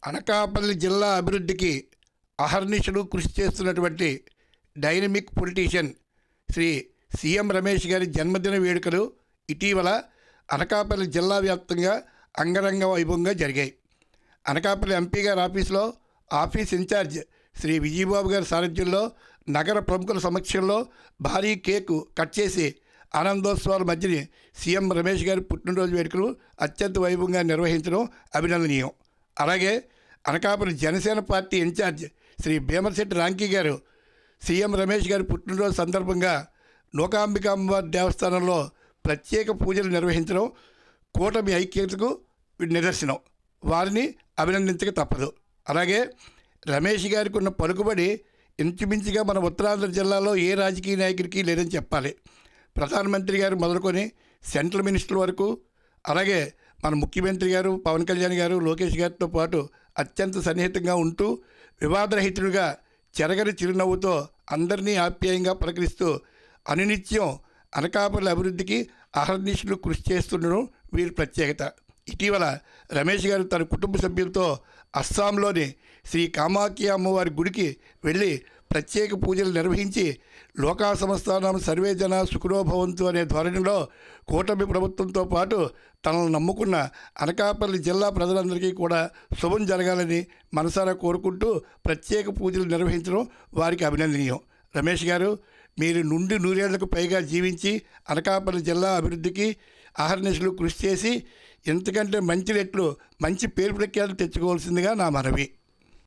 అనకాపల్లి జిల్లా అభివృద్ధికి అహర్నిశలు కృషి చేస్తున్నటువంటి dynamic politician Shri CM Ramesh గారి జన్మదిన వేడుకలు ఇటీవల అనకాపల్లి జిల్లా వ్యాప్తంగా అంగరంగ వైభవంగా జరిగాయి. అనకాపల్లి ఎంపీ గారి ఆఫీసులో ఆఫీస్ ఇన్ఛార్జ్ శ్రీ విజయబాబు గారి సారథ్యంలో నగర ప్రముఖుల సమక్షంలో భారీ కేకు కట్ చేసి ఆనందోత్సవాల మధ్యని సీఎం రమేష్ గారి పుట్టినరోజు వేడుకలు అత్యంత వైభవంగా నిర్వహించడం అభినందనీయం. అలాగే అనకాపల్లి జనసేన పార్టీ ఇన్ఛార్జ్ శ్రీ భీమశెట్టి రాంకీ గారు సీఎం రమేష్ గారి పుట్టినరోజు సందర్భంగా నూకాంబిక అమ్మవారి దేవస్థానంలో ప్రత్యేక పూజలు నిర్వహించడం కూటమి ఐక్యతకు నిదర్శనం. వారిని అభినందించక తప్పదు. అలాగే రమేష్ గారికి ఉన్న పలుకుబడి ఇంచుమించుగా మన ఉత్తరాంధ్ర జిల్లాలో ఏ రాజకీయ నాయకుడికి లేదని చెప్పాలి. ప్రధానమంత్రి గారు మొదలుకొని సెంట్రల్ మినిస్టర్ వరకు, అలాగే మన ముఖ్యమంత్రి గారు పవన్ కళ్యాణ్ గారు, లోకేష్ గారితో పాటు అత్యంత సన్నిహితంగా ఉంటూ వివాదరహితుడిగా చెరగని చిరునవ్వుతో అందరినీ ఆప్యాయంగా పలకరిస్తూ అనునిత్యం అనకాపల్లి అభివృద్ధికి అహర్నిశలు కృషి చేస్తుండడం వీరి ప్రత్యేకత. ఇటీవల రమేష్ గారు తన కుటుంబ సభ్యులతో అస్సాంలోని శ్రీ కామాఖ్య అమ్మవారి గుడికి వెళ్ళి ప్రత్యేక పూజలు నిర్వహించి లోకా సమస్తానం సర్వే జన సుఖనోభవంతు అనే ధోరణిలో కూటమి ప్రభుత్వంతో పాటు తనను నమ్ముకున్న అనకాపల్లి జిల్లా ప్రజలందరికీ కూడా శుభం జరగాలని మనసారా కోరుకుంటూ ప్రత్యేక పూజలు నిర్వహించడం వారికి అభినందనీయం. రమేష్ గారు, మీరు నుండి నూరేళ్లకు పైగా జీవించి అనకాపల్లి జిల్లా అభివృద్ధికి అహర్నిశలు కృషి చేసి ఇంతకంటే మంచి రెట్లు మంచి పేరు ప్రఖ్యాతులు తెచ్చుకోవాల్సిందిగా నా మనవి.